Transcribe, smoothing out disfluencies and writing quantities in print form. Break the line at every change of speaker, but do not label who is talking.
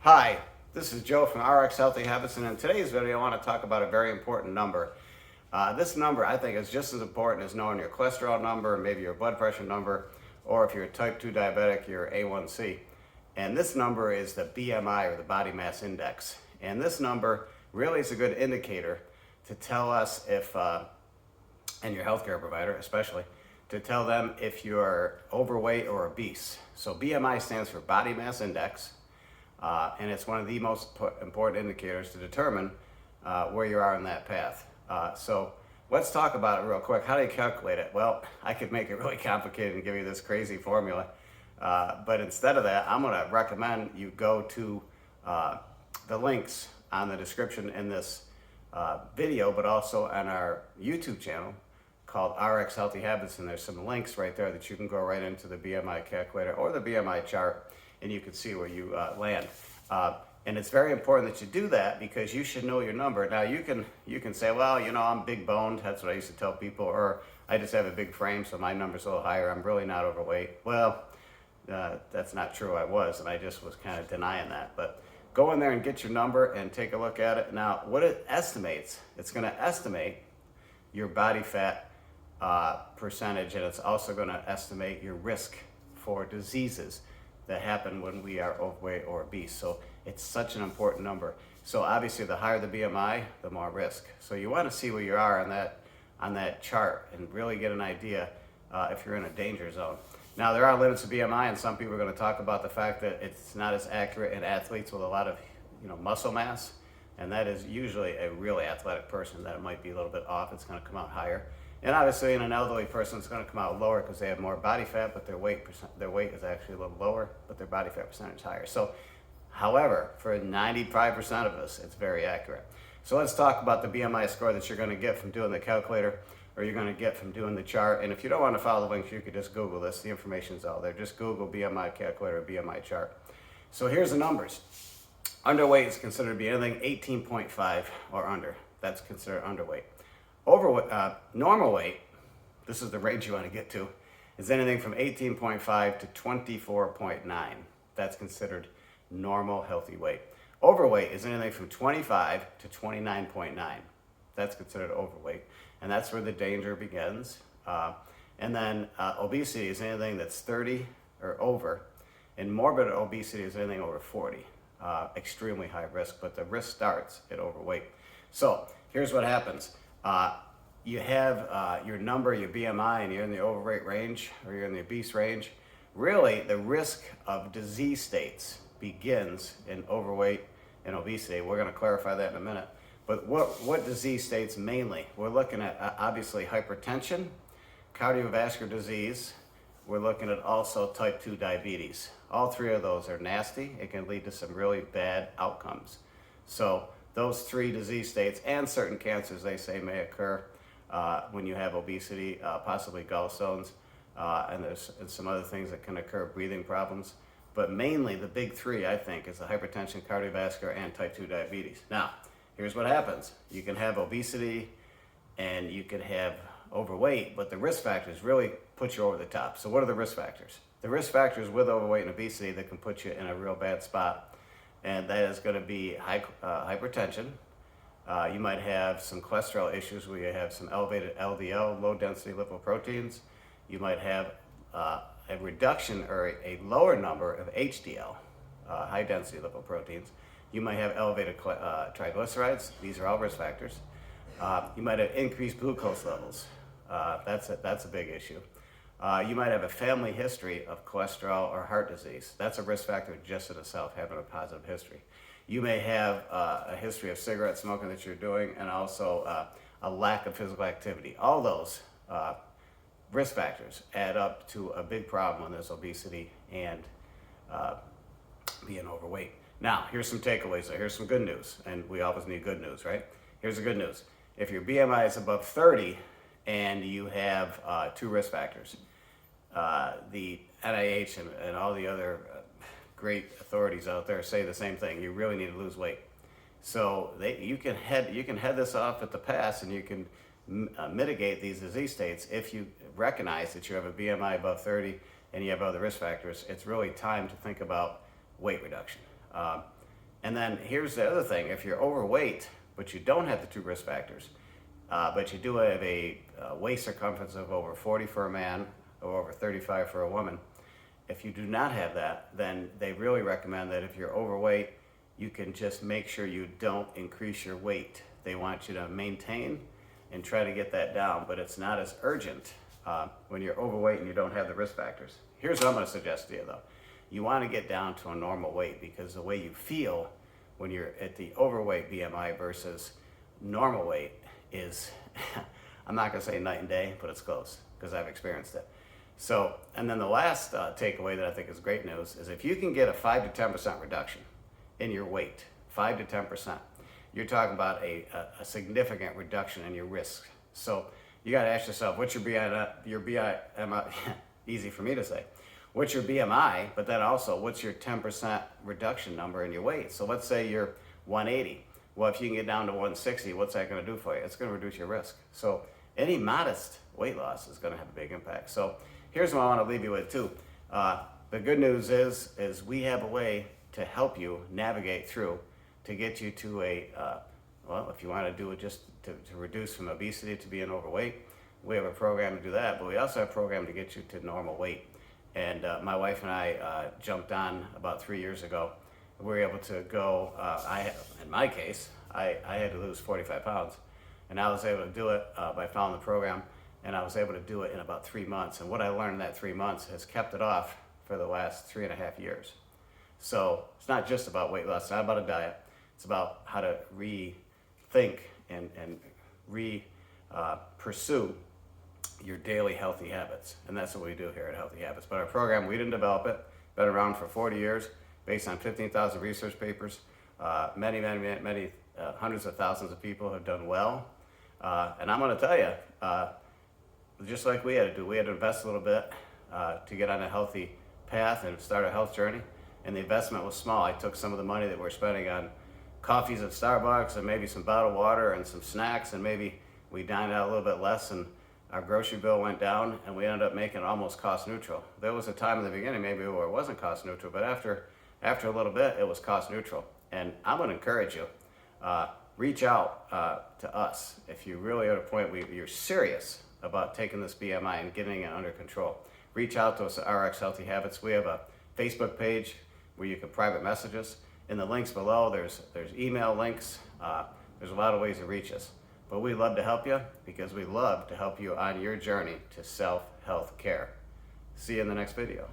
Hi, this is Joe from RX Healthy Habits, and in today's video I want to talk about a very important number. This number I think is just as important as knowing your cholesterol number, maybe your blood pressure number, or if you're a type 2 diabetic, your A1C. And this number is the BMI, or the body mass index. And this number really is a good indicator to tell us if, and your healthcare provider especially, to tell them if you're overweight or obese. So BMI stands for body mass index. And it's one of the most important indicators to determine where you are in that path. So let's talk about it real quick. How do you calculate it? Well, I could make it really complicated and give you this crazy formula. But instead of that, I'm going to recommend you go to the links on the description in this video, but also on our YouTube channel called RX Healthy Habits. And there's some links right there that you can go right into the BMI calculator or the BMI chart, and you can see where you land. And it's very important that you do that because you should know your number. Now you can say, well, you know, I'm big boned. That's what I used to tell people, or I just have a big frame, so my number's a little higher. I'm really not overweight. Well, that's not true. I was, and I just was kind of denying that. But go in there and get your number and take a look at it. Now, what it estimates, it's going to estimate your body fat percentage, and it's also going to estimate your risk for diseases that happen when we are overweight or obese. So it's such an important number. So obviously the higher the BMI, the more risk. So you want to see where you are on that chart and really get an idea if you're in a danger zone. Now there are limits to BMI, and some people are going to talk about the fact that it's not as accurate in athletes with a lot of muscle mass, and that is usually a really athletic person that it might be a little bit off. It's going to come out higher. And obviously in an elderly person, it's going to come out lower because they have more body fat, but their weight is actually a little lower, but their body fat percentage is higher. So, however, for 95% of us, it's very accurate. So let's talk about the BMI score that you're going to get from doing the calculator, or you're going to get from doing the chart. And if you don't want to follow the links, you could just Google this. The information's all there. Just Google BMI calculator or BMI chart. So here's the numbers. Underweight is considered to be anything 18.5 or under. That's considered underweight. Overweight, normal weight, this is the range you want to get to, is anything from 18.5 to 24.9. That's considered normal, healthy weight. Overweight is anything from 25 to 29.9. That's considered overweight, and that's where the danger begins. And then obesity is anything that's 30 or over, and morbid obesity is anything over 40. Extremely high risk, but the risk starts at overweight. So here's what happens. You have your number, your BMI, and you're in the overweight range or you're in the obese range. Really, the risk of disease states begins in overweight and obesity. We're going to clarify that in a minute. But what disease states mainly? We're looking at obviously hypertension, cardiovascular disease. We're looking at also type 2 diabetes. All three of those are nasty. It can lead to some really bad outcomes. So those three disease states and certain cancers, they say, may occur when you have obesity, possibly gallstones, and there's some other things that can occur, breathing problems. But mainly the big three, I think, is the hypertension, cardiovascular, and type 2 diabetes. Now, here's what happens. You can have obesity and you can have overweight, but the risk factors really put you over the top. So what are the risk factors? The risk factors with overweight and obesity that can put you in a real bad spot, and that is going to be hypertension. You might have some cholesterol issues where you have some elevated LDL, low density lipoproteins. You might have a reduction or a lower number of HDL, high density lipoproteins. You might have elevated triglycerides. These are all risk factors. You might have increased glucose levels. That's a big issue. You might have a family history of cholesterol or heart disease. That's a risk factor just in itself, having a positive history. You may have a history of cigarette smoking that you're doing, and also a lack of physical activity. All those risk factors add up to a big problem when there's obesity and being overweight. Now, here's some takeaways. So here's some good news, and we always need good news, right? Here's the good news. If your BMI is above 30 and you have two risk factors, the NIH and all the other great authorities out there say the same thing. You really need to lose weight. So you can head this off at the pass, and you can mitigate these disease states if you recognize that you have a BMI above 30 and you have other risk factors. It's really time to think about weight reduction. And then here's the other thing. If you're overweight, but you don't have the two risk factors, but you do have a waist circumference of over 40 for a man or over 35 for a woman, if you do not have that, then they really recommend that if you're overweight, you can just make sure you don't increase your weight. They want you to maintain and try to get that down, but it's not as urgent when you're overweight and you don't have the risk factors. Here's what I'm going to suggest to you though. You want to get down to a normal weight, because the way you feel when you're at the overweight BMI versus normal weight is, I'm not going to say night and day, but it's close because I've experienced it. So, and then the last takeaway that I think is great news is if you can get a 5 to 10% reduction in your weight, 5 to 10%, you're talking about a significant reduction in your risk. So you got to ask yourself, what's your BMI, easy for me to say, what's your BMI, but then also what's your 10% reduction number in your weight? So let's say you're 180. Well, if you can get down to 160, what's that going to do for you? It's going to reduce your risk. So any modest weight loss is going to have a big impact. So here's what I want to leave you with too. The good news is we have a way to help you navigate through to get you to a, well, if you want to do it just to reduce from obesity to being overweight, we have a program to do that, but we also have a program to get you to normal weight. And my wife and I jumped on about 3 years ago. We were able to go, in my case, I had to lose 45 pounds. And I was able to do it by following the program, and I was able to do it in about 3 months. And what I learned in that 3 months has kept it off for the last 3.5 years. So it's not just about weight loss, it's not about a diet. It's about how to rethink and pursue your daily healthy habits. And that's what we do here at Healthy Habits. But our program, we didn't develop it. Been around for 40 years, based on 15,000 research papers. Many hundreds of thousands of people have done well. And I'm going to tell you, just like we had to do, we had to invest a little bit to get on a healthy path and start a health journey. And the investment was small. I took some of the money that we're spending on coffees at Starbucks and maybe some bottled water and some snacks, and maybe we dined out a little bit less, and our grocery bill went down, and we ended up making it almost cost neutral. There was a time in the beginning maybe where it wasn't cost neutral, but after a little bit, it was cost neutral. And I'm going to encourage you, reach out to us if you really are at a point where you're serious about taking this BMI and getting it under control. Reach out to us at RX Healthy Habits. We have a Facebook page where you can private message us. In the links below, there's email links. There's a lot of ways to reach us. But we love to help you because we love to help you on your journey to self-health care. See you in the next video.